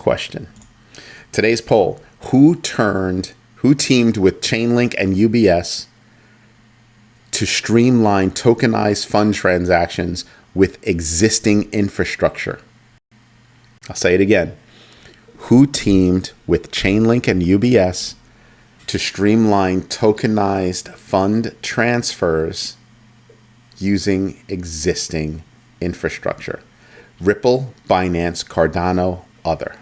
question. Today's poll: who teamed with Chainlink and UBS to streamline tokenized fund transactions with existing infrastructure? I'll say it again. Who teamed with Chainlink and UBS to streamline tokenized fund transfers using existing infrastructure? Ripple, Binance, Cardano, other.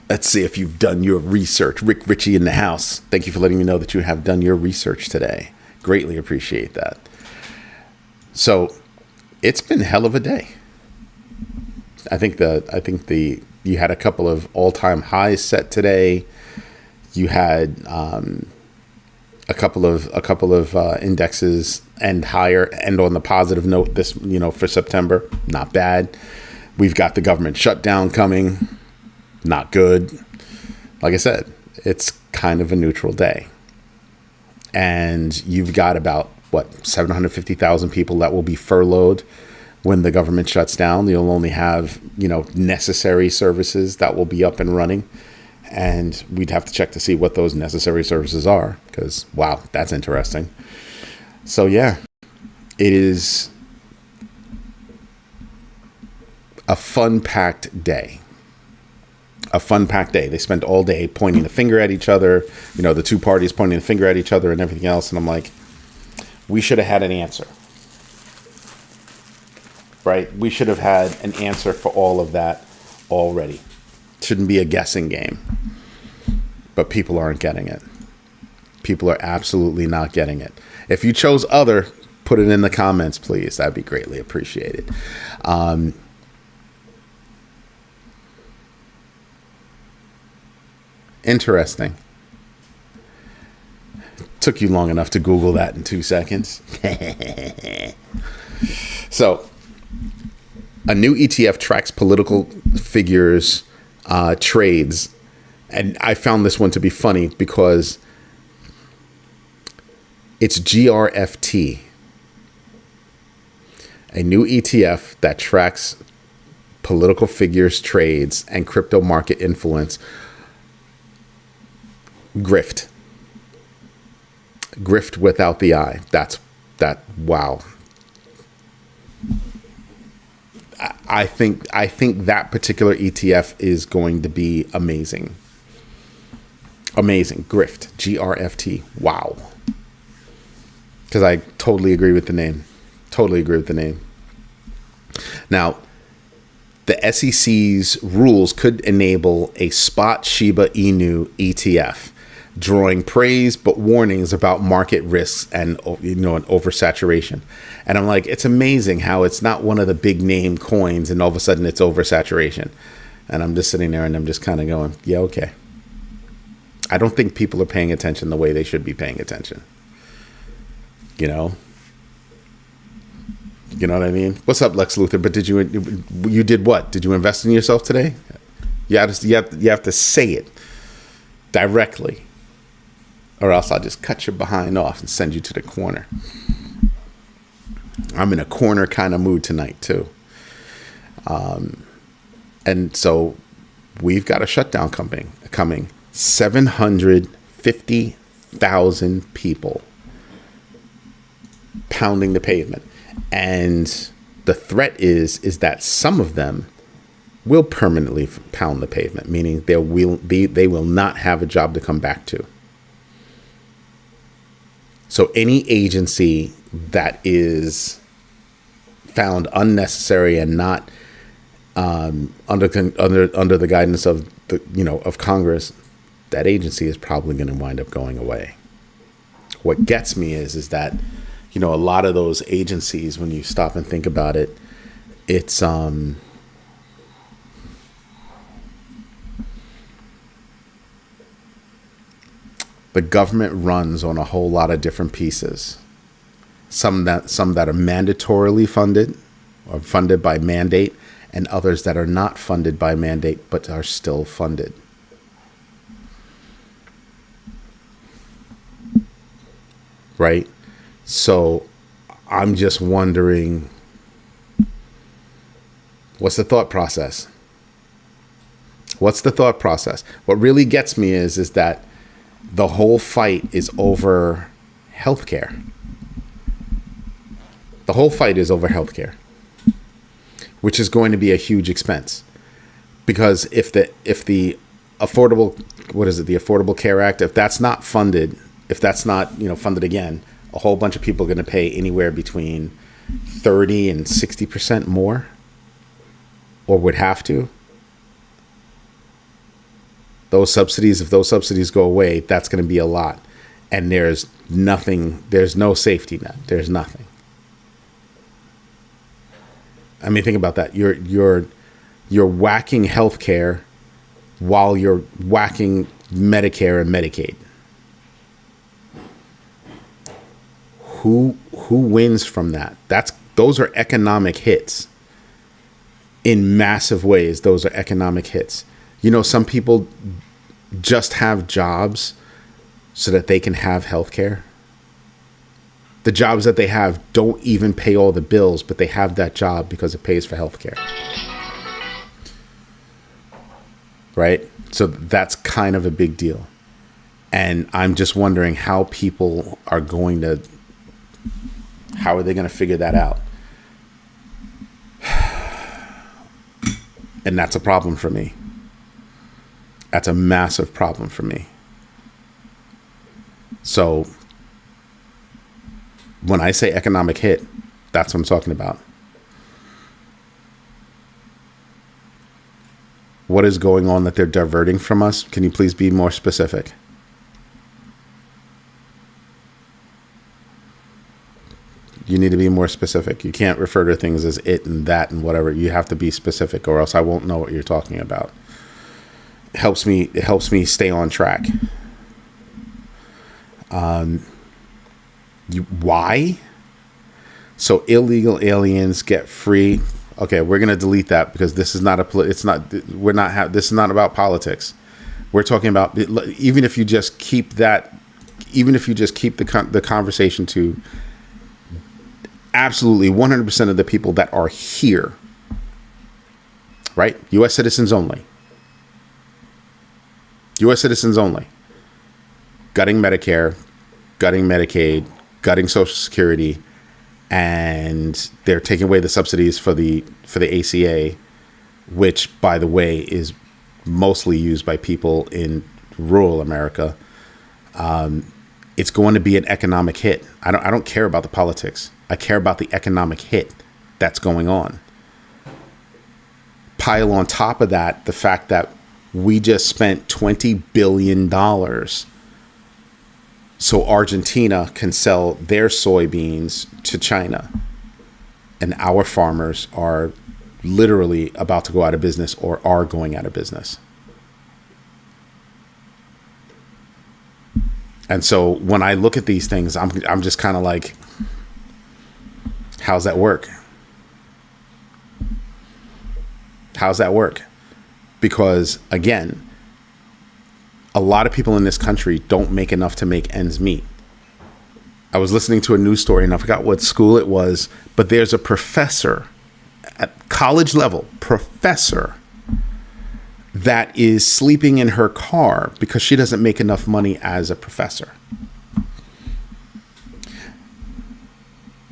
Let's see if you've done your research. Rick Ritchie in the house. Thank you for letting me know that you have done your research today. Greatly appreciate that. So it's been a hell of a day. I think you had a couple of all-time highs set today. You had a couple of indexes end higher, and on the positive note this for September, not bad. We've got the government shutdown coming. Not good. Like I said, it's kind of a neutral day. And you've got about, 750,000 people that will be furloughed when the government shuts down. You'll only have, necessary services that will be up and running. And we'd have to check to see what those necessary services are, because, wow, that's interesting. So, yeah, it is a fun-packed day. A fun-packed day. They spent all day pointing the finger at each other, the two parties pointing the finger at each other and everything else. And I'm like, we should have had an answer, right? We should have had an answer for all of that already. Shouldn't be a guessing game. But people aren't getting it. People are absolutely not getting it. If you chose other, put it in the comments, please. That'd be greatly appreciated. Interesting. Took you long enough to Google that in 2 seconds. So, a new ETF tracks political figures' trades. And I found this one to be funny because it's GRFT, a new ETF that tracks political figures' trades and crypto market influence. Grift without the I. Wow. I think that particular ETF is going to be amazing. Amazing. Grift. GRFT. Wow. Because I totally agree with the name. Now, the SEC's rules could enable a spot Shiba Inu ETF, drawing praise but warnings about market risks and an oversaturation. And I'm like, it's amazing how it's not one of the big name coins and all of a sudden it's oversaturation. And I'm just sitting there and I'm just kind of going, yeah, okay. I don't think people are paying attention the way they should be paying attention. You know what I mean? What's up, Lex Luthor? But you did what? Did you invest in yourself today? You have to say it directly, or else I'll just cut your behind off and send you to the corner. I'm in a corner kind of mood tonight too. And so we've got a shutdown coming. 750,000 people pounding the pavement. And the threat is that some of them will permanently pound the pavement, meaning they will not have a job to come back to. So any agency that is found unnecessary and not under the guidance of of Congress, that agency is probably going to wind up going away. What gets me is that a lot of those agencies, when you stop and think about it, it's the government runs on a whole lot of different pieces. Some that are mandatorily funded or funded by mandate, and others that are not funded by mandate but are still funded. Right? So I'm just wondering, what's the thought process? What's the thought process? What really gets me is that the whole fight is over healthcare. The whole fight is over healthcare, which is going to be a huge expense. Because if the affordable, the Affordable Care Act, if that's not funded, funded again, a whole bunch of people are going to pay anywhere between 30 and 60% more, or would have to. If those subsidies go away, that's going to be a lot. And there's no safety net. There's nothing. I mean, think about that. You're whacking healthcare while you're whacking Medicare and Medicaid. Who wins from that? Those are economic hits. In massive ways, those are economic hits. Some people just have jobs so that they can have healthcare. The jobs that they have don't even pay all the bills, but they have that job because it pays for healthcare. Right? So that's kind of a big deal. And I'm just wondering how people are going to figure that out? And that's a problem for me. That's a massive problem for me. So when I say economic hit, that's what I'm talking about. What is going on that they're diverting from us? Can you please be more specific? You need to be more specific. You can't refer to things as it and that and whatever. You have to be specific, or else I won't know what you're talking about. It helps me stay on track. Why? So illegal aliens get free. Okay, we're gonna delete that because this is not this is not about politics. We're talking about, even if you just keep the conversation to absolutely 100% of the people that are here, right? U.S. citizens only. U.S. citizens only. Gutting Medicare, gutting Medicaid, gutting Social Security, and they're taking away the subsidies for the ACA, which, by the way, is mostly used by people in rural America. It's going to be an economic hit. I don't care about the politics. I care about the economic hit that's going on. Pile on top of that the fact that we just spent $20 billion so Argentina can sell their soybeans to China. And our farmers are literally about to go out of business or are going out of business. And so when I look at these things, I'm just kind of like, how's that work? How's that work? Because, again, a lot of people in this country don't make enough to make ends meet. I was listening to a news story, and I forgot what school it was, but there's a professor at college level, that is sleeping in her car because she doesn't make enough money as a professor.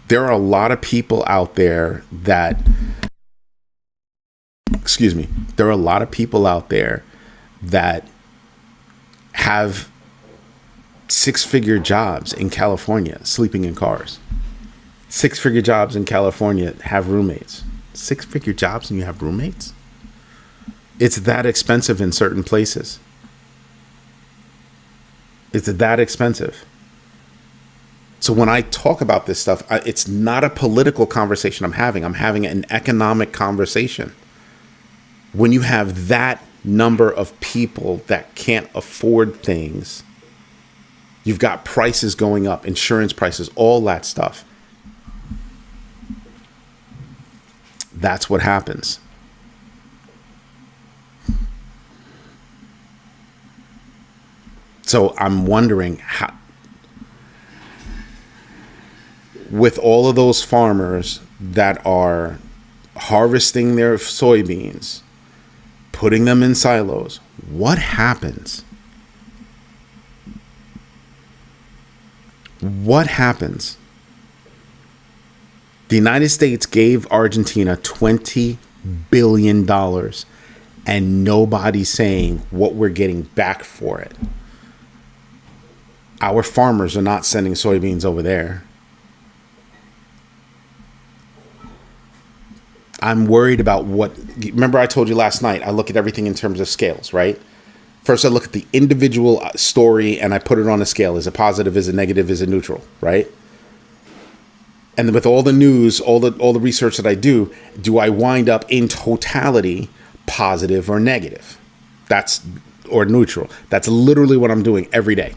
There are a lot of people out there that, there are a lot of people out there that have six-figure jobs in California, sleeping in cars. Six-figure jobs in California, have roommates. Six-figure jobs and you have roommates? It's that expensive in certain places. It's that expensive. So when I talk about this stuff, it's not a political conversation I'm having. I'm having an economic conversation. When you have that number of people that can't afford things, you've got prices going up, insurance prices, all that stuff. That's what happens. So I'm wondering how, with all of those farmers that are harvesting their soybeans, putting them in silos. What happens? What happens? The United States gave Argentina $20 billion, and nobody's saying what we're getting back for it. Our farmers are not sending soybeans over there. I'm worried about remember I told you last night, I look at everything in terms of scales, right? First, I look at the individual story and I put it on a scale. Is it positive? Is it negative? Is it neutral? Right? And with all the news, all the research that I do I wind up in totality positive or negative? Or neutral. That's literally what I'm doing every day.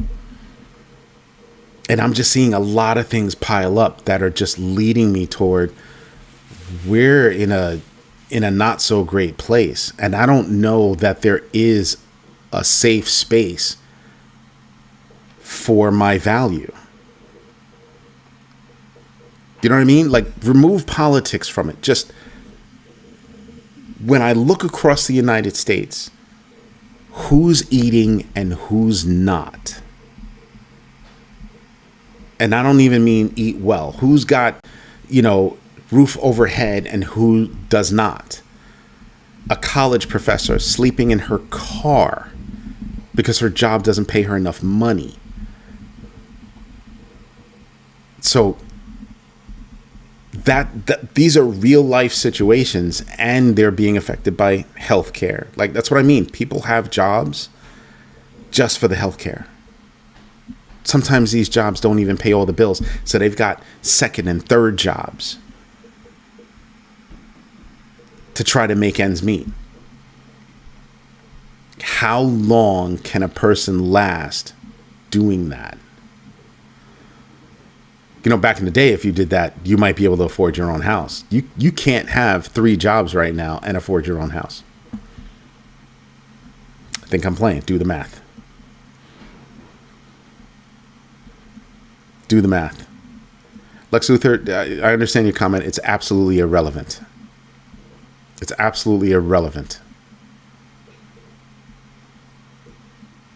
And I'm just seeing a lot of things pile up that are just leading me toward we're in a not so great place. And I don't know that there is a safe space for my value. You know what I mean? Like, remove politics from it. Just when I look across the United States, who's eating and who's not? And I don't even mean eat well. Who's got, roof overhead and who does not? A college professor sleeping in her car because her job doesn't pay her enough money. So that these are real life situations, and they're being affected by healthcare. Like, that's what I mean. People have jobs just for the healthcare. Sometimes these jobs don't even pay all the bills, so they've got second and third jobs to try to make ends meet. How long can a person last doing that? Back in the day, if you did that, you might be able to afford your own house. You can't have 3 jobs right now and afford your own house. I think I'm playing. Do the math. Do the math. Lex Luthor, I understand your comment. It's absolutely irrelevant. It's absolutely irrelevant.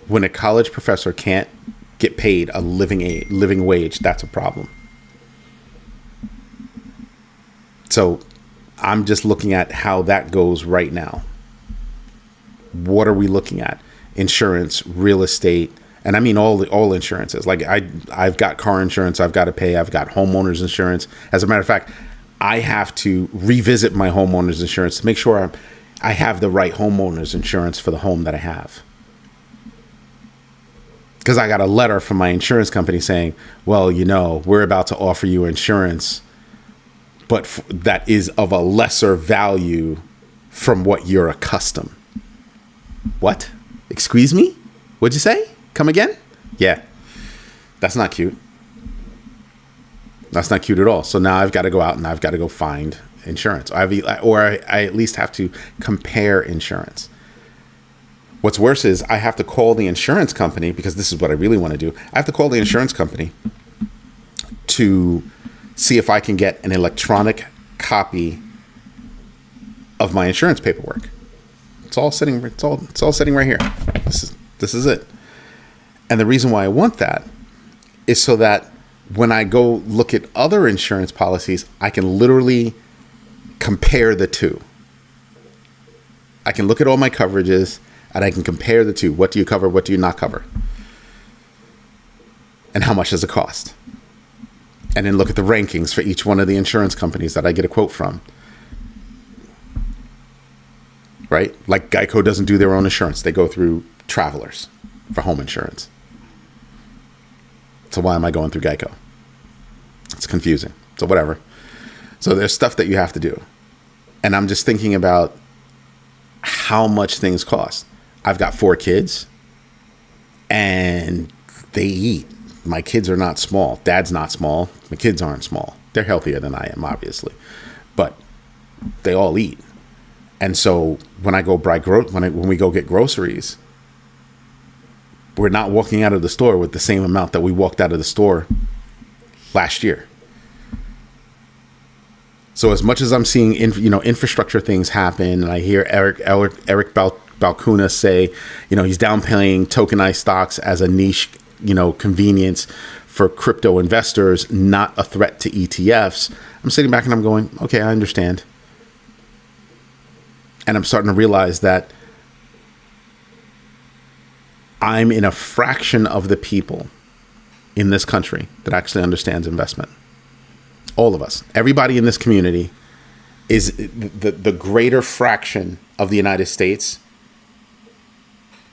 When a college professor can't get paid a living wage, that's a problem. So I'm just looking at how that goes right now. What are we looking at? Insurance, real estate, and I mean all insurances. Like I've got car insurance I've got to pay. I've got homeowners insurance. As a matter of fact, I have to revisit my homeowners insurance to make sure I have the right homeowners insurance for the home that I have. Because I got a letter from my insurance company saying, well, we're about to offer you insurance, but that is of a lesser value from what you're accustomed. What? Excuse me? What'd you say? Come again? Yeah. That's not cute. That's not cute at all. So now I've got to go out and I've got to go find insurance. I at least have to compare insurance. What's worse is I have to call the insurance company, because this is what I really want to do. I have to call the insurance company to see if I can get an electronic copy of my insurance paperwork. It's all sitting right here. This is it. And the reason why I want that is so that when I go look at other insurance policies, I can literally compare the two. I can look at all my coverages and I can compare the two. What do you cover? What do you not cover? And how much does it cost? And then look at the rankings for each one of the insurance companies that I get a quote from. Right? Like Geico doesn't do their own insurance. They go through Travelers for home insurance. So why am I going through Geico? It's confusing. So whatever. So there's stuff that you have to do. And I'm just thinking about how much things cost. I've got 4 kids and they eat. My kids are not small. Dad's not small. My kids aren't small. They're healthier than I am, obviously. But they all eat. And so when I go when we go get groceries, we're not walking out of the store with the same amount that we walked out of the store last year. So as much as I'm seeing, infrastructure things happen, and I hear Eric Balcuna say, he's downplaying tokenized stocks as a niche, convenience for crypto investors, not a threat to ETFs. I'm sitting back and I'm going, okay, I understand. And I'm starting to realize that I'm in a fraction of the people in this country that actually understands investment. All of us, everybody in this community is the greater fraction of the United States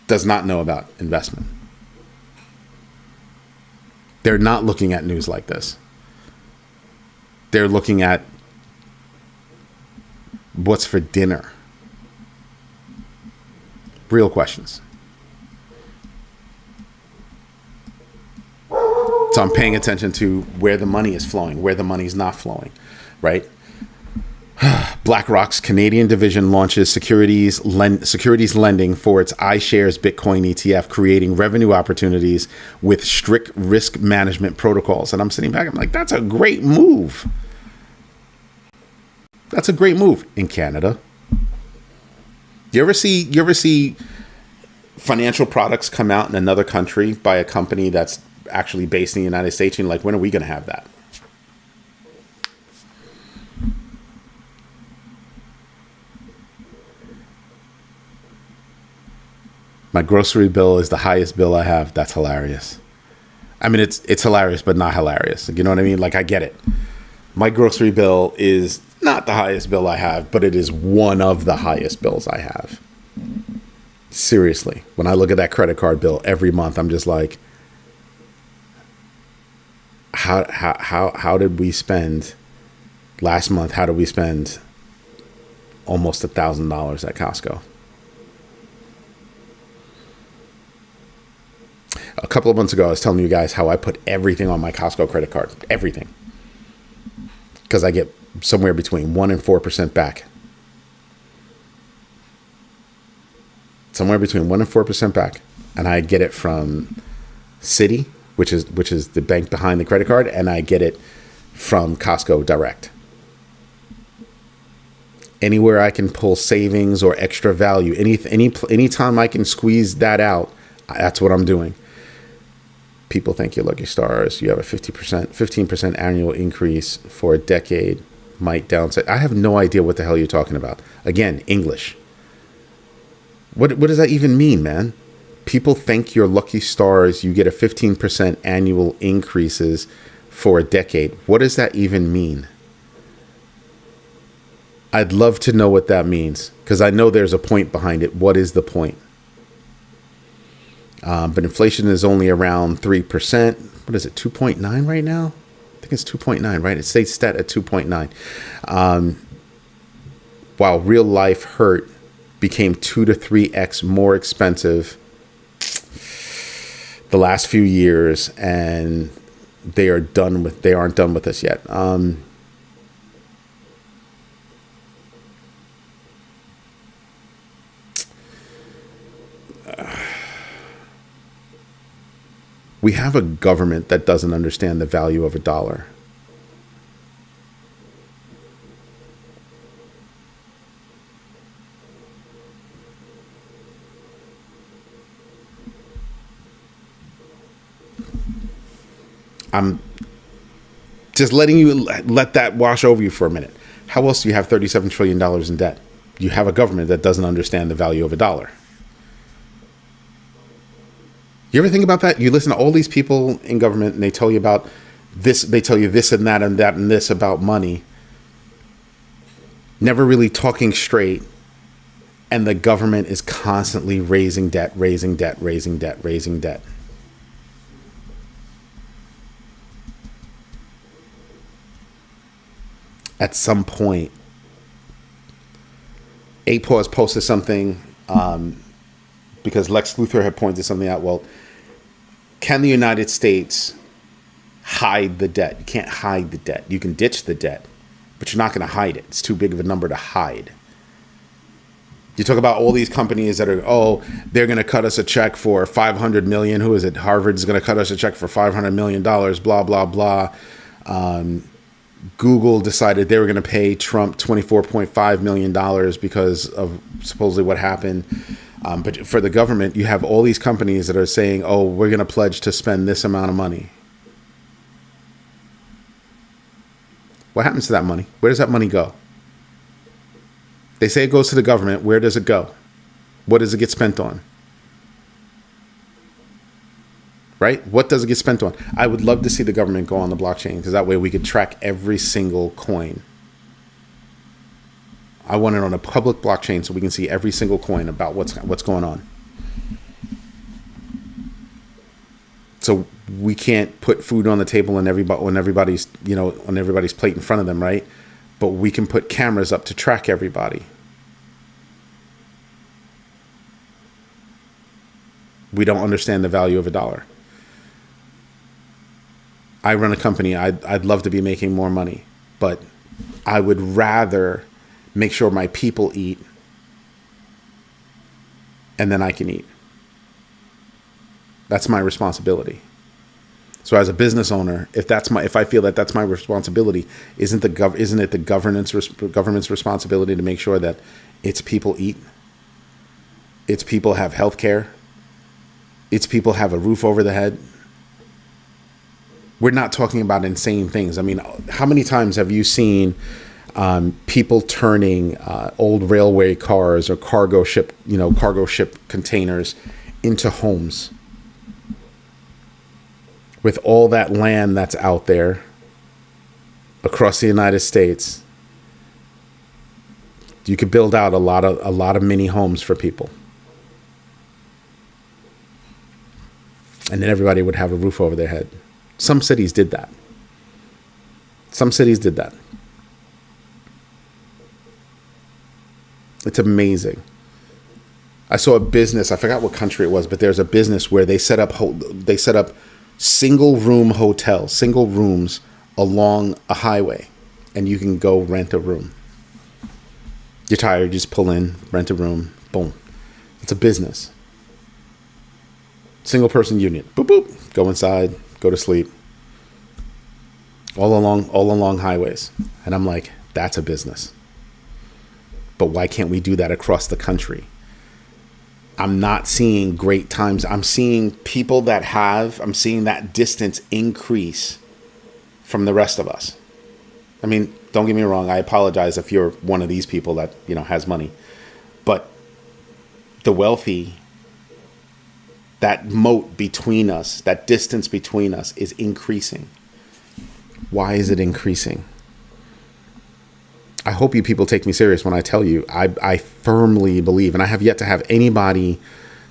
does not know about investment. They're not looking at news like this. They're looking at what's for dinner. Real questions. So I'm paying attention to where the money is flowing, where the money's not flowing, right? BlackRock's Canadian division launches securities lending for its iShares Bitcoin ETF, creating revenue opportunities with strict risk management protocols. And I'm sitting back, I'm like, that's a great move. That's a great move in Canada. You ever see financial products come out in another country by a company that's actually based in the United States? And like, when are we going to have that? My grocery bill is the highest bill I have. That's hilarious. I mean, it's hilarious, but not hilarious. You know what I mean? Like, I get it. My grocery bill is not the highest bill I have, but it is one of the highest bills I have. Seriously, when I look at that credit card bill every month, I'm just like, how did we spend last month? How did we spend almost $1,000 at Costco? A couple of months ago, I was telling you guys how I put everything on my Costco credit card, everything, because I get somewhere between 1% and 4% back. Somewhere between 1% and 4% back, and I get it from Citi, which is the bank behind the credit card, and I get it from Costco direct. Anywhere I can pull savings or extra value, any time I can squeeze that out, that's what I'm doing. People think you're lucky stars. You have a 15% annual increase for a decade. Might downside. I have no idea what the hell you're talking about. Again, English. What does that even mean, man? People think you're lucky stars. You get a 15% annual increases for a decade. What does that even mean? I'd love to know what that means, because I know there's a point behind it. What is the point? But inflation is only around 3%. What is it, 2.9 right now? I think it's 2.9, right? It stays stat at 2.9. While real life hurt became 2 to 3x more expensive the last few years, and they aren't done with us yet. We have a government that doesn't understand the value of a dollar. I'm just letting you let that wash over you for a minute. How else do you have $37 trillion in debt? You have a government that doesn't understand the value of a dollar. You ever think about that? You listen to all these people in government and they tell you about this, they tell you this and that and that and this about money, never really talking straight. And the government is constantly raising debt. At some point, APAW has posted something because Lex Luthor had pointed something out. Well, can the United States hide the debt? You can't hide the debt. You can ditch the debt, but you're not going to hide it. It's too big of a number to hide. You talk about all these companies that are, they're going to cut us a check for $500 million. Who is it? Harvard's going to cut us a check for $500 million, blah, blah, blah. Google decided they were going to pay Trump $24.5 million because of supposedly what happened. But for the government, you have all these companies that are saying, oh, we're going to pledge to spend this amount of money. What happens to that money? Where does that money go? They say it goes to the government. Where does it go? What does it get spent on? Right? What does it get spent on? I would love to see the government go on the blockchain because that way we could track every single coin. I want it on a public blockchain so we can see every single coin about what's going on. So we can't put food on the table and on everybody's plate in front of them, right? But we can put cameras up to track everybody. We don't understand the value of a dollar. I run a company. I'd love to be making more money, but I would rather make sure my people eat and then I can eat. That's my responsibility. So as a business owner, if I feel that that's my responsibility, isn't it the government's responsibility to make sure that its people eat, its people have health care, its people have a roof over the head? We're not talking about insane things. I mean, how many times have you seen people turning old railway cars or cargo ship containers into homes? With all that land that's out there across the United States, you could build out a lot of mini homes for people. And then everybody would have a roof over their head. Some cities did that. It's amazing. I saw a business, I forgot what country it was, but there's a business where they set up single room hotels, single rooms along a highway, and you can go rent a room. You're tired, you just pull in, rent a room, boom. It's a business. Single person union. Boop, boop. Go inside, go to sleep. All along highways. And I'm like, that's a business. But why can't we do that across the country? I'm not seeing great times. I'm seeing people I'm seeing that distance increase from the rest of us. I mean, don't get me wrong. I apologize if you're one of these people that, has money. But the wealthy, that moat between us, that distance between us is increasing. Why is it increasing? I hope you people take me serious when I tell you, I firmly believe, and I have yet to have anybody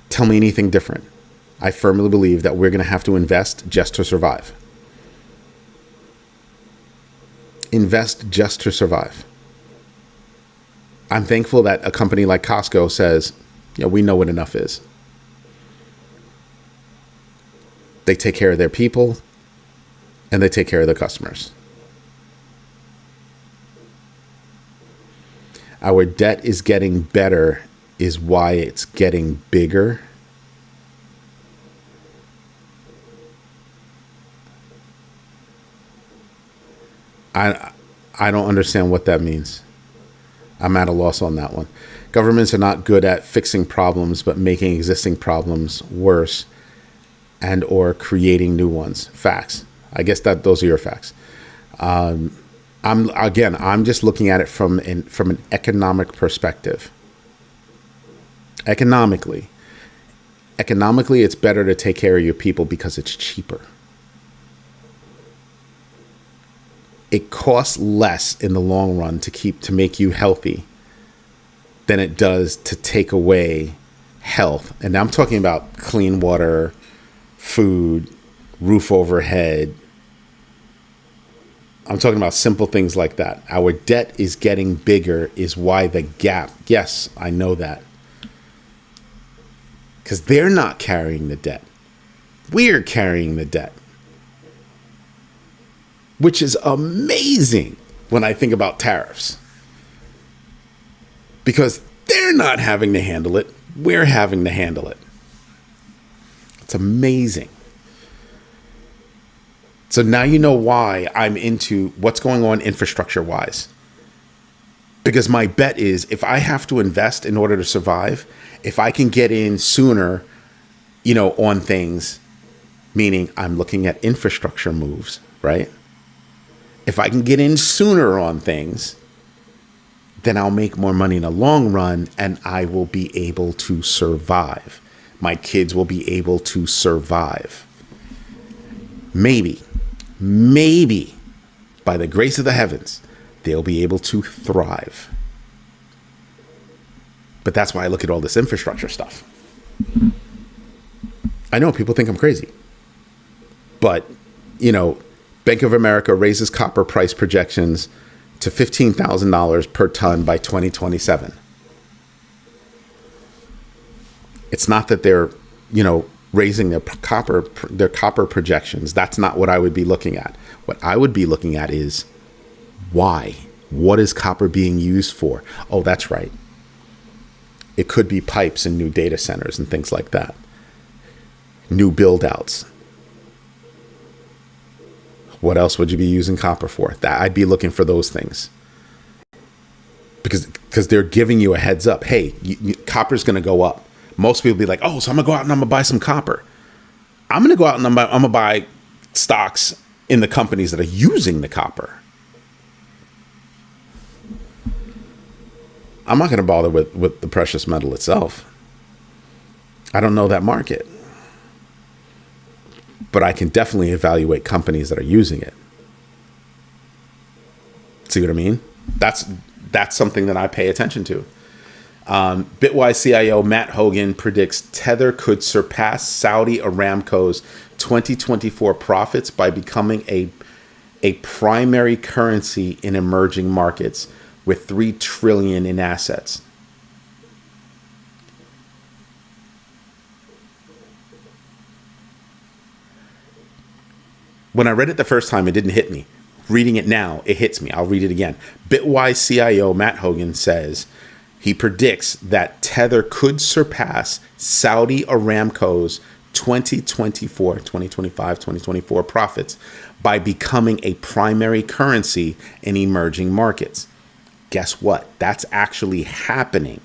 tell me anything different. I firmly believe that we're going to have to invest just to survive. Invest just to survive. I'm thankful that a company like Costco says, we know what enough is. They take care of their people and they take care of their customers. Our debt is getting better is why it's getting bigger. I don't understand what that means. I'm at a loss on that one. Governments are not good at fixing problems, but making existing problems worse and or creating new ones. Facts. I guess those are your facts. I'm just looking at it from an economic perspective. Economically, it's better to take care of your people because it's cheaper. It costs less in the long run to make you healthy than it does to take away health. And I'm talking about clean water, food, roof overhead. I'm talking about simple things like that. Our debt is getting bigger is why the gap. Yes, I know that. Because they're not carrying the debt. We're carrying the debt. Which is amazing when I think about tariffs. Because they're not having to handle it. We're having to handle it. It's amazing. So now you know why I'm into what's going on infrastructure wise. Because my bet is if I have to invest in order to survive, if I can get in sooner, on things, meaning I'm looking at infrastructure moves, right? If I can get in sooner on things, then I'll make more money in the long run and I will be able to survive. My kids will be able to survive. Maybe, by the grace of the heavens, they'll be able to thrive. But that's why I look at all this infrastructure stuff. I know people think I'm crazy. But, Bank of America raises copper price projections to $15,000 per ton by 2027. It's not that they're, raising their copper projections. That's not what I would be looking at. What I would be looking at is why? What is copper being used for? Oh, that's right. It could be pipes in new data centers and things like that. New build outs. What else would you be using copper for? That I'd be looking for those things. Because they're giving you a heads up. Hey, copper's going to go up. Most people be like, oh, so I'm going to go out and I'm going to buy some copper. I'm going to go out and I'm going to buy stocks in the companies that are using the copper. I'm not going to bother with the precious metal itself. I don't know that market. But I can definitely evaluate companies that are using it. See what I mean? That's something that I pay attention to. Bitwise CIO Matt Hogan predicts Tether could surpass Saudi Aramco's 2024 profits by becoming a primary currency in emerging markets with $3 trillion in assets. When I read it the first time, it didn't hit me. Reading it now, it hits me. I'll read it again. Bitwise CIO Matt Hogan says he predicts that Tether could surpass Saudi Aramco's 2024 profits by becoming a primary currency in emerging markets. Guess what? That's actually happening.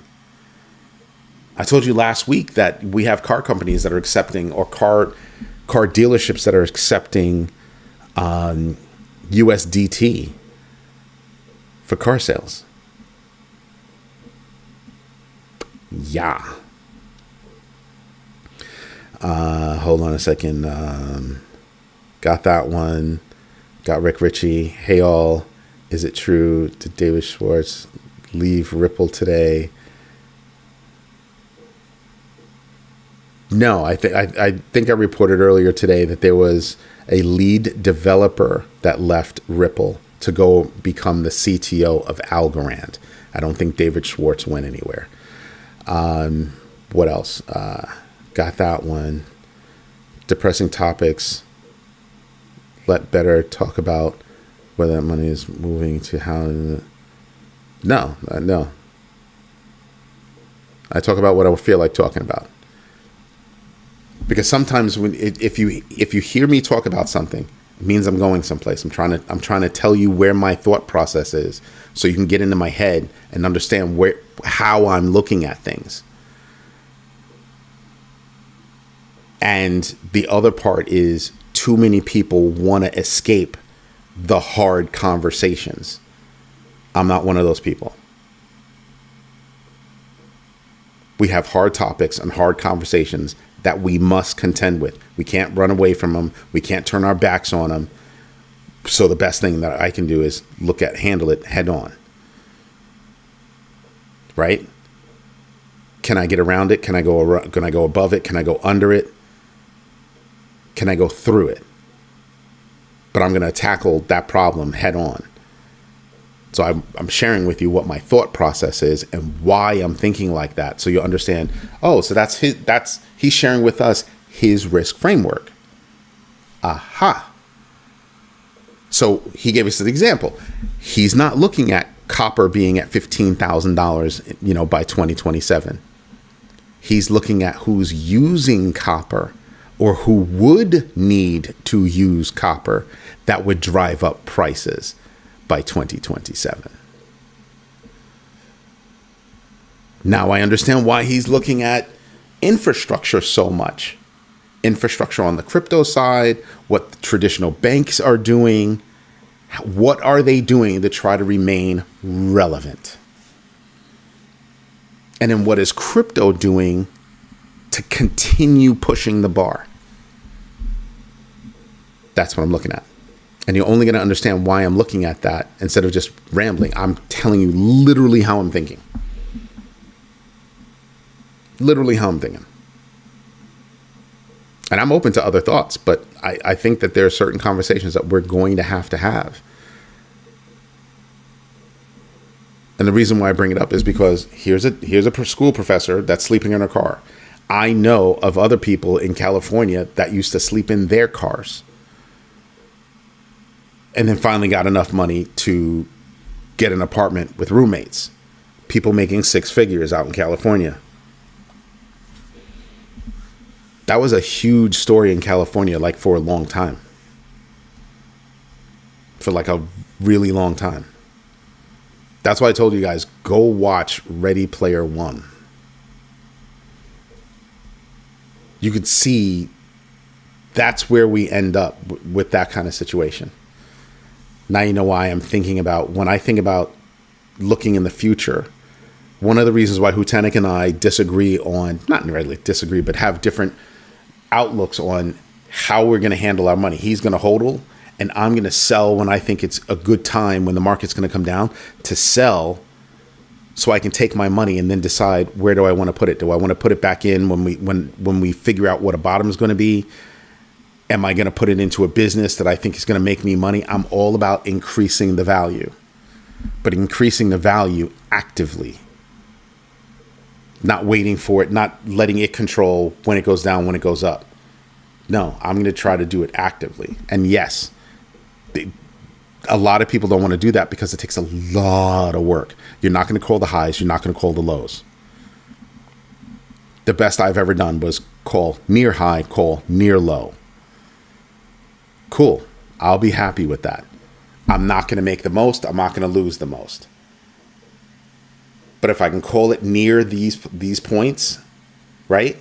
I told you last week that we have car companies that are accepting, or car dealerships that are accepting USDT for car sales. Yeah. Hold on a second. Got that one. Got Rick Ritchie. Hey all, is it true? Did David Schwartz leave Ripple today? No, I think I reported earlier today that there was a lead developer that left Ripple to go become the CTO of Algorand. I don't think David Schwartz went anywhere. What else? Got that one. Depressing topics. Let better talk about whether that money is moving to how. No. I talk about what I feel like talking about. Because sometimes if you hear me talk about something, it means I'm going someplace. I'm trying to tell you where my thought process is, so you can get into my head and understand how I'm looking at things. And the other part is too many people want to escape the hard conversations. I'm not one of those people. We have hard topics and hard conversations that we must contend with. We can't run away from them. We can't turn our backs on them. So the best thing that I can do is handle it head on. Right? Can I get around it? Can I go above it? Can I go under it? Can I go through it? But I'm going to tackle that problem head on. So I'm sharing with you what my thought process is and why I'm thinking like that. So you understand, oh, so he's sharing with us his risk framework. Aha. So he gave us an example. He's not looking at copper being at $15,000, by 2027. He's looking at who's using copper or who would need to use copper that would drive up prices by 2027. Now I understand why he's looking at infrastructure so much. Infrastructure on the crypto side, what the traditional banks are doing. What are they doing to try to remain relevant? And then what is crypto doing to continue pushing the bar? That's what I'm looking at. And you're only going to understand why I'm looking at that instead of just rambling. I'm telling you literally how I'm thinking. Literally how I'm thinking. And I'm open to other thoughts, but I think that there are certain conversations that we're going to have. And the reason why I bring it up is because here's a school professor that's sleeping in her car. I know of other people in California that used to sleep in their cars and then finally got enough money to get an apartment with roommates. People making six figures out in California. That was a huge story in California, like for a long time. For like a really long time. That's why I told you guys, go watch Ready Player One. You could see that's where we end up with that kind of situation. Now you know why I'm thinking about, when I think about looking in the future, one of the reasons why Hutenik and I disagree on, not really disagree, but have different outlooks on how we're going to handle our money. He's going to hodl, and I'm going to sell when I think it's a good time, when the market's going to come down, to sell so I can take my money and then decide, where do I want to put it? Do I want to put it back in when we figure out what a bottom is going to be? Am I going to put it into a business that I think is going to make me money? I'm all about increasing the value, but increasing the value actively. Not waiting for it, not letting it control when it goes down, when it goes up. No, I'm going to try to do it actively. And yes, a lot of people don't want to do that because it takes a lot of work. You're not going to call the highs. You're not going to call the lows. The best I've ever done was call near high, call near low. Cool. I'll be happy with that. I'm not going to make the most. I'm not going to lose the most. But if I can call it near these points, right?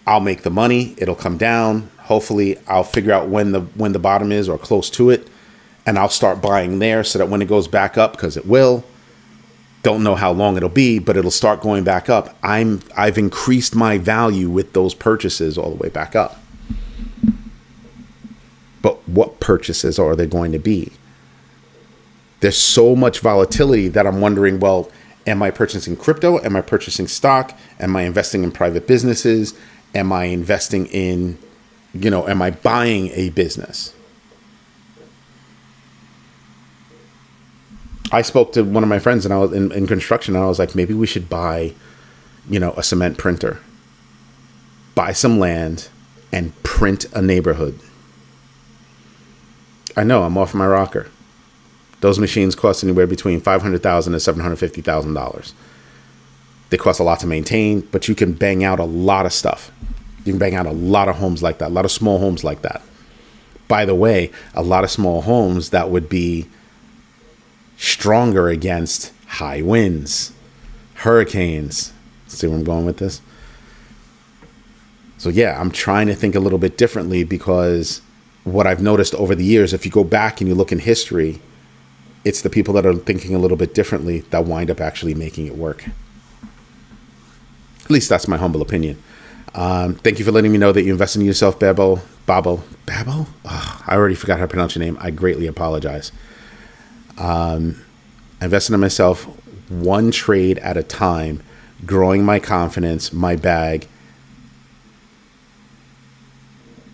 I'll make the money. It'll come down. Hopefully, I'll figure out when the bottom is or close to it, and I'll start buying there so that when it goes back up, because it will, don't know how long it'll be, but it'll start going back up. I've increased my value with those purchases all the way back up. But what purchases are they going to be? There's so much volatility that I'm wondering, well, am I purchasing crypto? Am I purchasing stock? Am I investing in private businesses? Am I investing in, am I buying a business? I spoke to one of my friends, and I was in construction, and I was like, maybe we should buy, a cement printer, buy some land, and print a neighborhood. I know, I'm off my rocker. Those machines cost anywhere between $500,000 and $750,000. They cost a lot to maintain, but you can bang out a lot of stuff. You can bang out a lot of homes like that, a lot of small homes like that. By the way, a lot of small homes that would be stronger against high winds, hurricanes. See where I'm going with this? So yeah, I'm trying to think a little bit differently, because what I've noticed over the years, if you go back and you look in history, it's the people that are thinking a little bit differently that wind up actually making it work. At least that's my humble opinion. Thank you for letting me know that you invested in yourself, Babo? Oh, I already forgot how to pronounce your name. I greatly apologize. I invested in myself, one trade at a time, growing my confidence, my bag,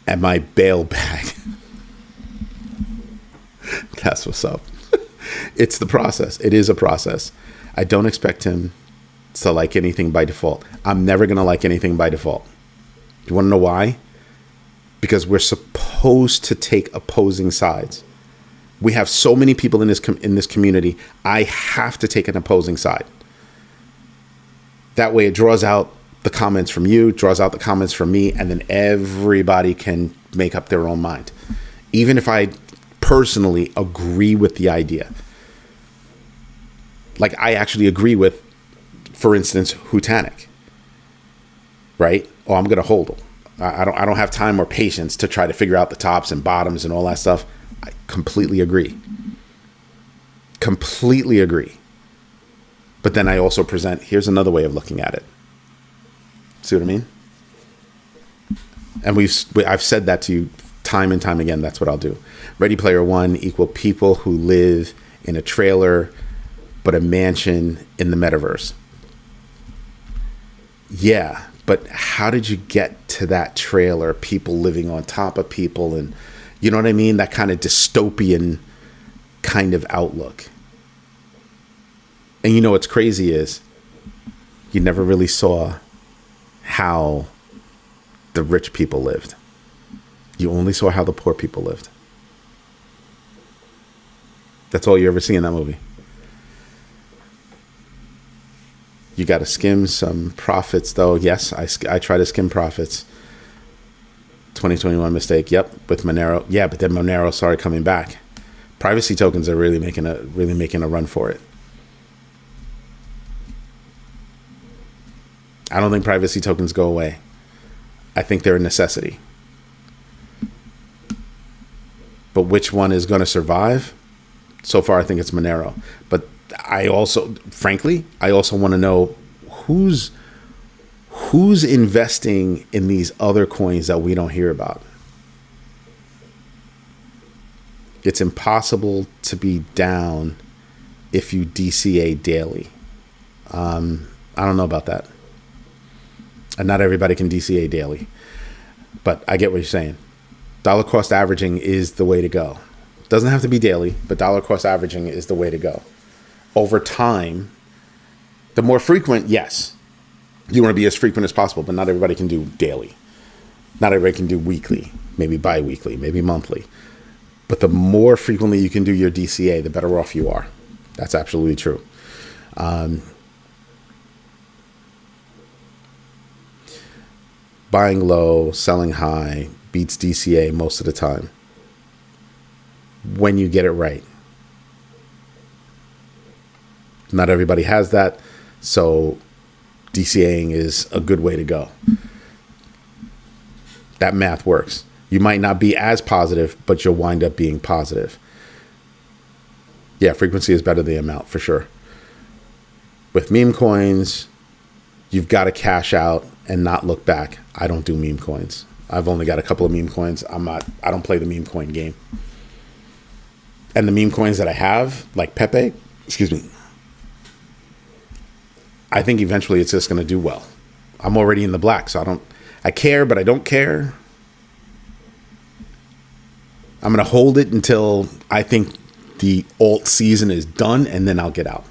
and my bail bag. That's what's up. It's the process. It is a process. I don't expect him to like anything by default. I'm never going to like anything by default. You want to know why? Because we're supposed to take opposing sides. We have so many people in this community. I have to take an opposing side. That way it draws out the comments from you, draws out the comments from me, and then everybody can make up their own mind. Even if I personally agree with the idea. Like, I actually agree with, for instance, Hutanic, right? Oh, I'm going to hold. I don't have time or patience to try to figure out the tops and bottoms and all that stuff. I completely agree. Completely agree. But then I also present, here's another way of looking at it. See what I mean? And I've said that to you time and time again. That's what I'll do. Ready Player One equal people who live in a trailer, but a mansion in the metaverse. Yeah, but how did you get to that trailer? People living on top of people, and you know what I mean? That kind of dystopian kind of outlook. And you know what's crazy is you never really saw how the rich people lived. You only saw how the poor people lived. That's all you ever see in that movie. You got to skim some profits, though. Yes, I try to skim profits. 2021 mistake. Yep, with Monero. Yeah, but then Monero started coming back. Privacy tokens are really making a run for it. I don't think privacy tokens go away. I think they're a necessity. But which one is going to survive? So far, I think it's Monero. But I also, frankly, want to know who's investing in these other coins that we don't hear about. It's impossible to be down if you DCA daily. I don't know about that. And not everybody can DCA daily. But I get what you're saying. Dollar cost averaging is the way to go. Doesn't have to be daily, but dollar cost averaging is the way to go. Over time, the more frequent, yes. You want to be as frequent as possible, but not everybody can do daily. Not everybody can do weekly, maybe bi-weekly, maybe monthly. But the more frequently you can do your DCA, the better off you are. That's absolutely true. Buying low, selling high beats DCA most of the time when you get it right. Not everybody has that, so DCAing is a good way to go. That math works. You might not be as positive, but you'll wind up being positive. Yeah, frequency is better than amount for sure. With meme coins, you've got to cash out and not look back. I don't do meme coins. I've only got a couple of meme coins. I don't play the meme coin game. And the meme coins that I have, like Pepe, I think eventually it's just going to do well. I'm already in the black, so I care, but I don't care. I'm going to hold it until I think the alt season is done, and then I'll get out.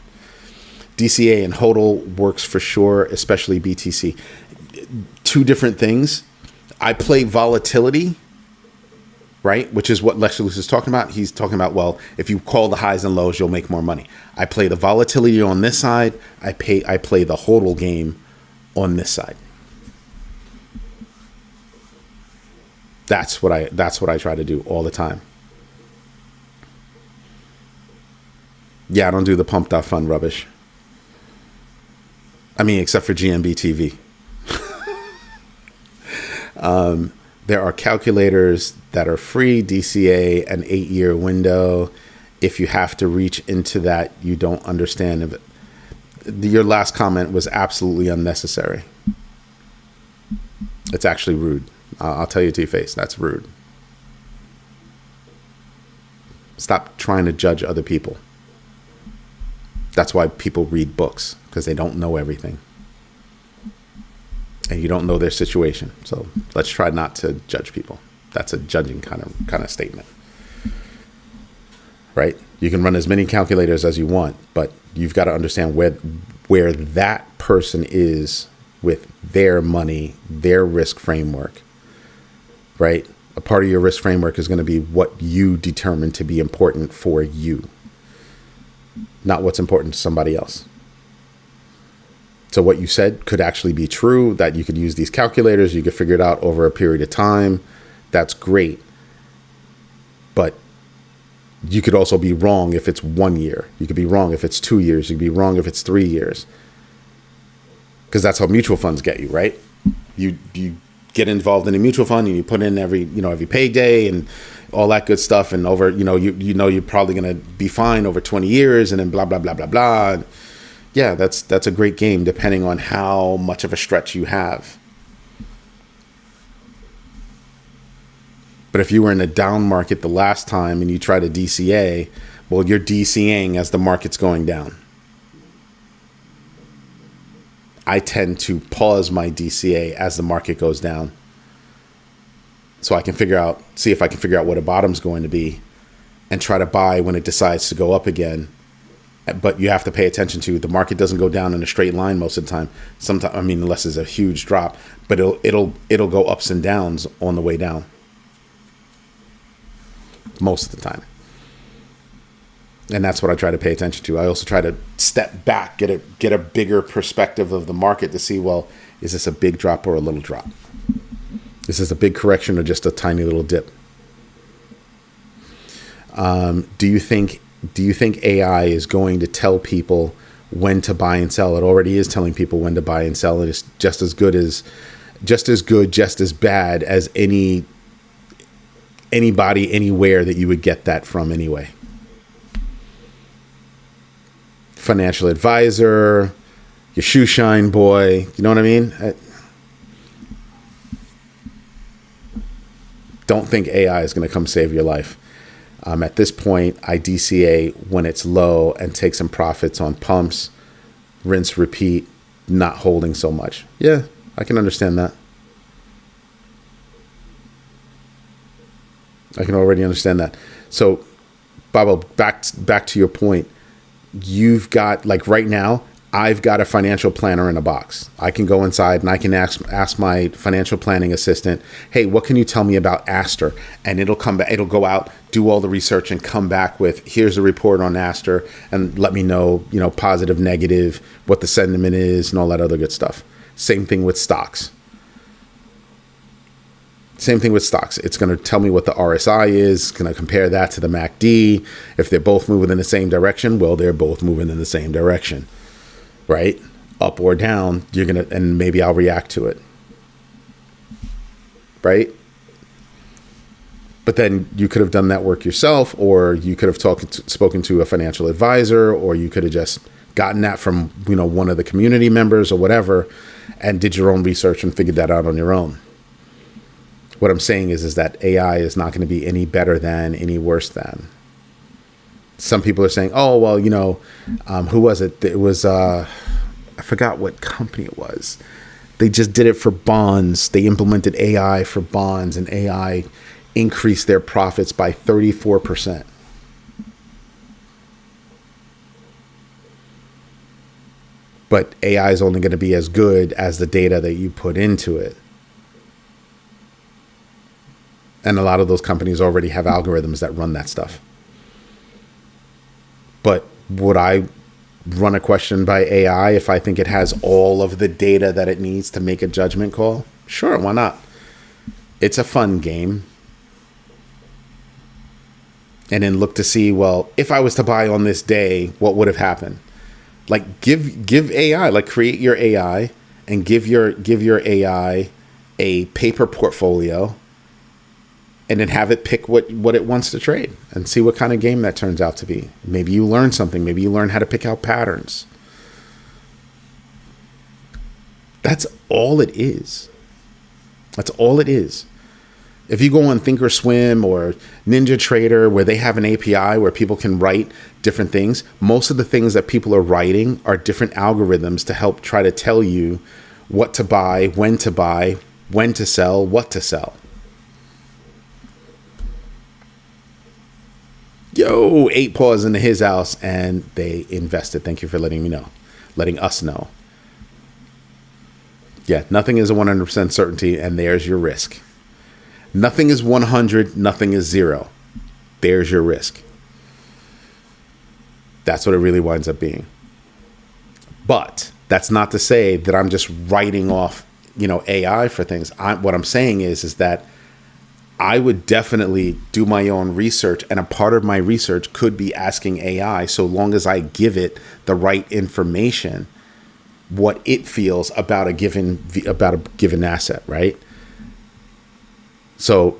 DCA and HODL works for sure, especially BTC. Two different things. I play volatility, right? Which is what Lex Luthor is talking about. He's talking about, well, if you call the highs and lows, you'll make more money. I play the volatility on this side. I play the HODL game on this side. That's what I try to do all the time. Yeah, I don't do the pump.fun rubbish. I mean, except for GMB TV. There are calculators that are free, DCA, an 8-year window. If you have to reach into that, you don't understand of it. Your last comment was absolutely unnecessary. It's actually rude. I'll tell you to your face, that's rude. Stop trying to judge other people. That's why people read books, because they don't know everything. And you don't know their situation. So let's try not to judge people. That's a judging kind of statement. Right? You can run as many calculators as you want, but you've got to understand where that person is with their money, their risk framework. Right? A part of your risk framework is going to be what you determine to be important for you, not what's important to somebody else. So what you said could actually be true, that you could use these calculators, you could figure it out over a period of time. That's great. But you could also be wrong if it's 1 year. You could be wrong if it's 2 years. You could be wrong if it's 3 years. Because that's how mutual funds get you, right? You get involved in a mutual fund and you put in every payday and all that good stuff, and over you're probably going to be fine over 20 years, and then blah blah blah blah blah. Yeah, that's a great game depending on how much of a stretch you have. But if you were in a down market the last time and you try to DCA, well, you're DCAing as the market's going down. I tend to pause my DCA as the market goes down, so I can see if I can figure out what a bottom's going to be, and try to buy when it decides to go up again. But you have to pay attention to the market doesn't go down in a straight line most of the time. Sometimes, unless it's a huge drop, but it'll go ups and downs on the way down most of the time. And that's what I try to pay attention to. I also try to step back, get a bigger perspective of the market to see, well, is this a big drop or a little drop? Is this a big correction or just a tiny little dip? Do you think AI is going to tell people when to buy and sell? It already is telling people when to buy and sell. It is just as bad as anybody anywhere that you would get that from anyway. Financial advisor, your shoe shine boy, you know what I mean? Don't think AI is going to come save your life. At this point, I DCA when it's low and take some profits on pumps, rinse, repeat, not holding so much. Yeah, I can understand that. I can already understand that. So, Babo, back to your point. You've got, like right now, I've got a financial planner in a box. I can go inside and I can ask my financial planning assistant, hey, what can you tell me about Aster? And it'll come back, it'll go out, do all the research and come back with, here's a report on Aster, and let me know, positive, negative, what the sentiment is and all that other good stuff. Same thing with stocks. It's going to tell me what the RSI is. It's going to compare that to the MACD. If they're both moving in the same direction, well, they're both moving in the same direction, right? Up or down, and maybe I'll react to it, right? But then you could have done that work yourself, or you could have spoken to a financial advisor, or you could have just gotten that from, one of the community members or whatever, and did your own research and figured that out on your own. What I'm saying is that AI is not going to be any better than, any worse than. Some people are saying, oh, well, who was it? It was, I forgot what company it was. They just did it for bonds. They implemented AI for bonds, and AI increased their profits by 34%. But AI is only going to be as good as the data that you put into it. And a lot of those companies already have algorithms that run that stuff. But would I run a question by AI if I think it has all of the data that it needs to make a judgment call? Sure, why not? It's a fun game. And then look to see, well, if I was to buy on this day, what would have happened? Like give AI, like create your AI and give your AI a paper portfolio, and then have it pick what it wants to trade and see what kind of game that turns out to be. Maybe you learn something. Maybe you learn how to pick out patterns. That's all it is. That's all it is. If you go on Thinkorswim or Ninja Trader, where they have an API where people can write different things, most of the things that people are writing are different algorithms to help try to tell you what to buy, when to sell, what to sell. Yo, 8 paws into his house, and they invested. Thank you for letting us know. Yeah, nothing is a 100% certainty, and there's your risk. Nothing is 100, nothing is 0. There's your risk. That's what it really winds up being. But That's not to say that I'm just writing off, AI for things. What I'm saying is that I would definitely do my own research, and a part of my research could be asking AI, so long as I give it the right information, what it feels about a given asset, right? So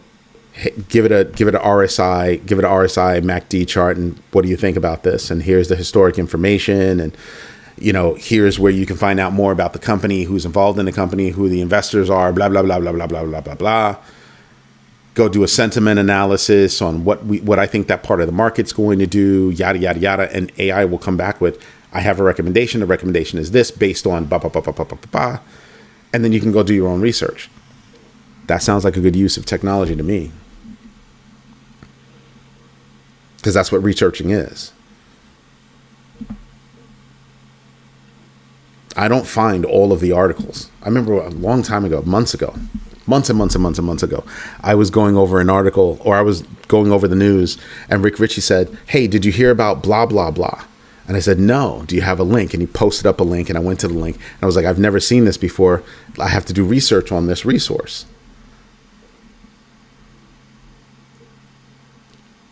give it a RSI MACD chart, and what do you think about this? And here's the historic information, and here's where you can find out more about the company, who's involved in the company, who the investors are, blah blah blah blah blah blah blah blah blah. Go do a sentiment analysis on what I think that part of the market's going to do, yada yada yada, and AI will come back with, I have a recommendation. The recommendation is this based on blah blah blah blah blah blah blah, and then you can go do your own research. That sounds like a good use of technology to me, because that's what researching is. I don't find all of the articles. I remember a long time ago, months and months ago, I was going over an article, or I was going over the news, and Rick Ritchie said, hey, did you hear about blah, blah, blah? And I said, no, do you have a link? And he posted up a link, and I went to the link, and I was like, I've never seen this before. I have to do research on this resource.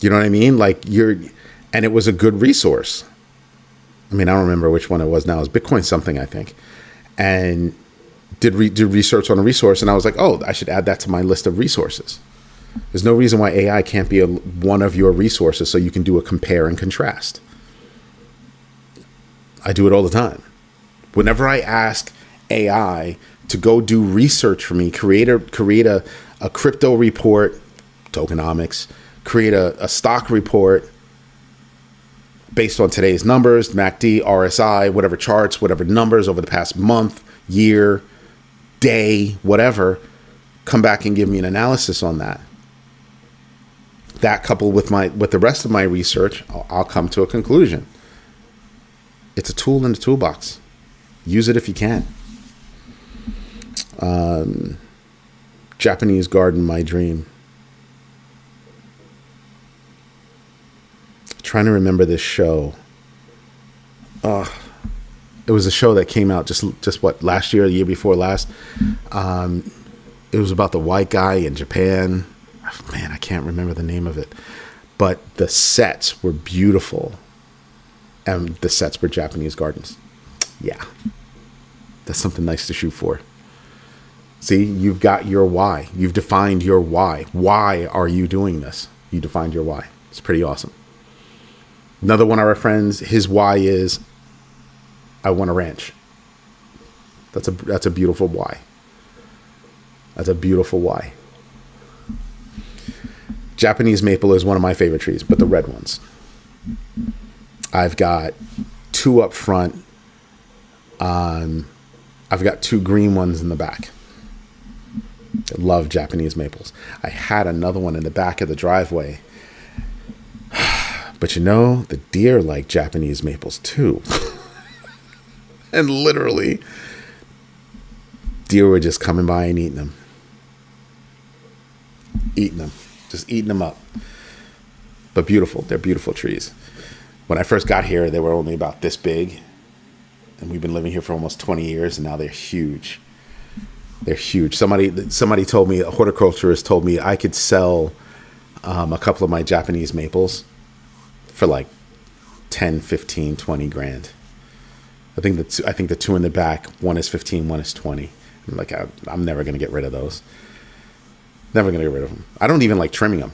You know what I mean? And it was a good resource. I mean, I don't remember which one it was now. It was Bitcoin something, I think. And did research on a resource, and I was like, oh, I should add that to my list of resources. There's no reason why AI can't be one of your resources, so you can do a compare and contrast. I do it all the time. Whenever I ask AI to go do research for me, create a crypto report, tokenomics, create a stock report based on today's numbers, MACD, RSI, whatever charts, whatever numbers over the past month, year, day, whatever, come back and give me an analysis on that. That coupled with the rest of my research, I'll come to a conclusion. It's a tool in the toolbox. Use it if you can. Japanese garden, my dream. Trying to remember this show. It was a show that came out just what, last year, the year before last. It was about the white guy in Japan. Man, I can't remember the name of it. But the sets were beautiful. And the sets were Japanese gardens. Yeah. That's something nice to shoot for. See, you've got your why. You've defined your why. Why are you doing this? You defined your why. It's pretty awesome. Another one of our friends, his why is, I want a ranch. That's a beautiful why. That's a beautiful why. Japanese maple is one of my favorite trees, but the red ones. I've got 2 up front. I've got 2 green ones in the back. I love Japanese maples. I had another one in the back of the driveway. But the deer like Japanese maples too. And literally, deer were just coming by and eating them. Just eating them up. But beautiful. They're beautiful trees. When I first got here, they were only about this big. And we've been living here for almost 20 years, and now they're huge. They're huge. Somebody told me, a horticulturist told me, I could sell a couple of my Japanese maples for like 10, 15, 20 grand. I think the 2 in the back, one is 15, one is 20. I'm like, I'm never going to get rid of those. Never going to get rid of them. I don't even like trimming them.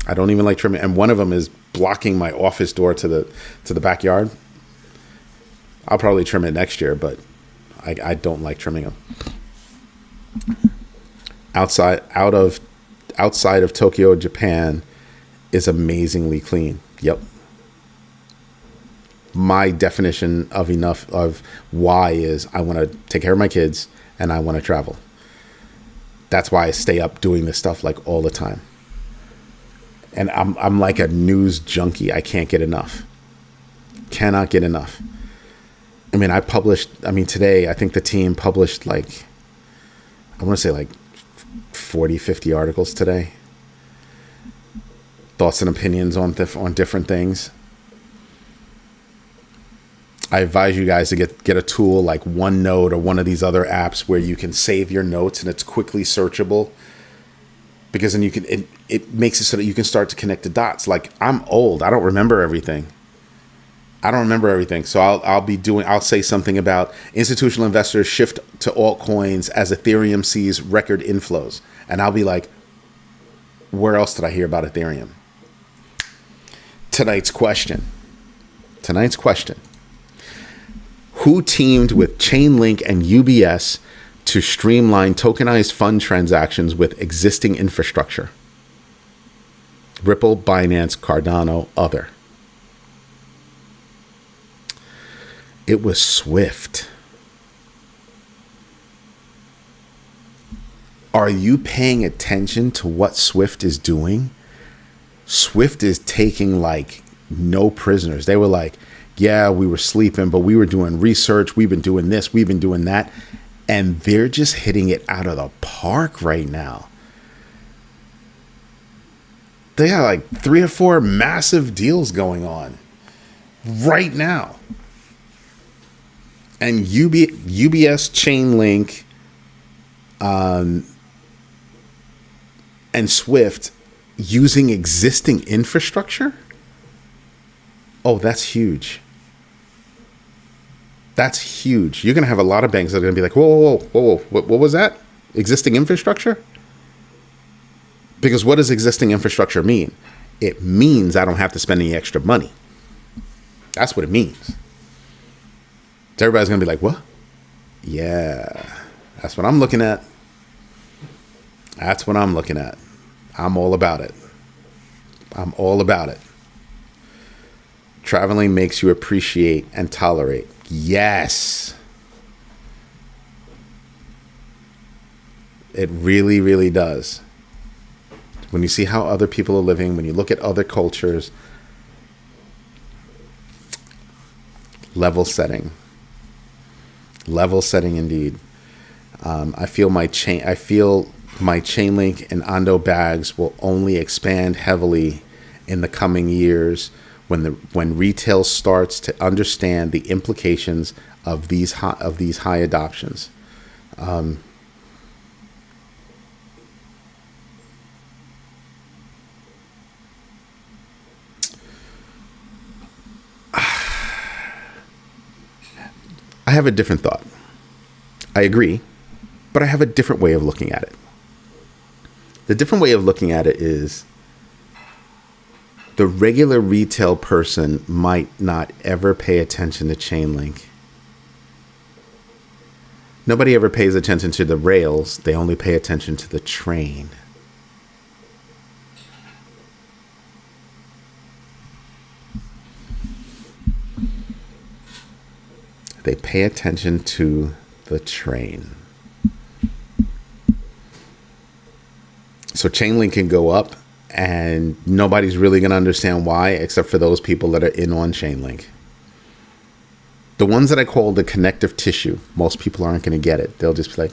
And one of them is blocking my office door to the backyard. I'll probably trim it next year, but I don't like trimming them. Outside of Tokyo, Japan is amazingly clean. Yep. My definition of why is I want to take care of my kids and I want to travel. That's why I stay up doing this stuff like all the time. And I'm like a news junkie. I can't get enough. Cannot get enough. I mean, today I think the team published I want to say 40, 50 articles today. Thoughts and opinions on different things. I advise you guys to get a tool like OneNote or one of these other apps where you can save your notes and it's quickly searchable. Because then it makes it so that you can start to connect the dots. Like, I'm old. I don't remember everything. So I'll say something about institutional investors shift to altcoins as Ethereum sees record inflows. And I'll be like, where else did I hear about Ethereum? Tonight's question. Who teamed with Chainlink and UBS to streamline tokenized fund transactions with existing infrastructure? Ripple, Binance, Cardano, other. It was Swift. Are you paying attention to what Swift is doing? Swift is taking like no prisoners. They were like, yeah, we were sleeping, but we were doing research. We've been doing this. We've been doing that. And they're just hitting it out of the park right now. They have like 3 or 4 massive deals going on right now. And UBS, Chainlink, and Swift using existing infrastructure? Oh, that's huge. That's huge. You're going to have a lot of banks that are going to be like, whoa. What was that? Existing infrastructure? Because what does existing infrastructure mean? It means I don't have to spend any extra money. That's what it means. So everybody's going to be like, what? Yeah, that's what I'm looking at. I'm all about it. Traveling makes you appreciate and tolerate. Yes. It really, really does. When you see how other people are living, when you look at other cultures, level setting indeed. I feel my Chainlink and Ondo bags will only expand heavily in the coming years when retail starts to understand the implications of these high adoptions. I have a different thought. I agree, but I have a different way of looking at it. The different way of looking at it is the regular retail person might not ever pay attention to Chainlink. Nobody ever pays attention to the rails. They only pay attention to the train. They pay attention to the train. So Chainlink can go up and nobody's really going to understand why, except for those people that are in on Chainlink. The ones that I call the connective tissue, most people aren't going to get it. They'll just be like,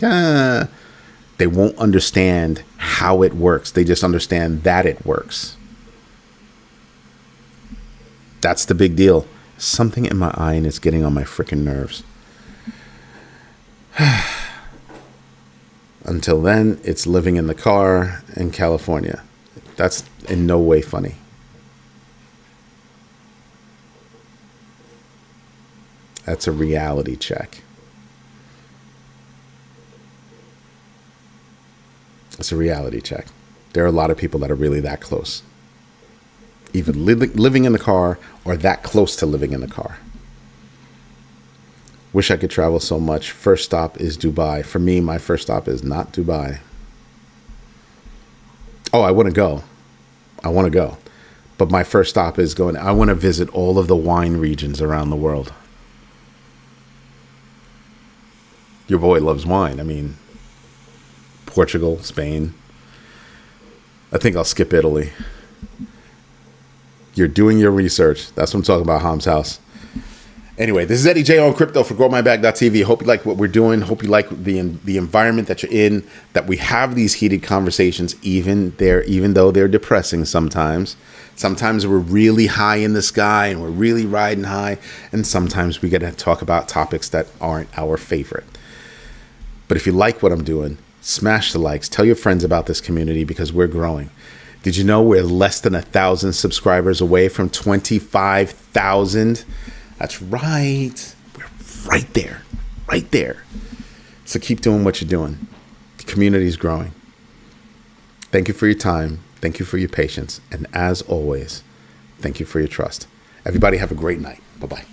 They won't understand how it works. They just understand that it works. That's the big deal. Something in my eye and it's getting on my freaking nerves. Until then, it's living in the car in California. That's in no way funny. That's a reality check. It's a reality check. There are a lot of people that are really that close. Even living in the car or that close to living in the car. Wish I could travel so much. First stop is Dubai. For me, my first stop is not Dubai. Oh, I want to go. But my first stop is I want to visit all of the wine regions around the world. Your boy loves wine. I mean, Portugal, Spain. I think I'll skip Italy. You're doing your research. That's what I'm talking about, Ham's house. Anyway, this is Eddie J on crypto for growmybag.tv. Hope you like what we're doing. Hope you like the environment that you're in, that we have these heated conversations, even though they're depressing sometimes. Sometimes we're really high in the sky and we're really riding high. And sometimes we get to talk about topics that aren't our favorite. But if you like what I'm doing, smash the likes. Tell your friends about this community because we're growing. Did you know we're less than 1,000 subscribers away from 25,000? That's right. We're right there. So keep doing what you're doing. The community is growing. Thank you for your time. Thank you for your patience. And as always, thank you for your trust. Everybody have a great night. Bye-bye.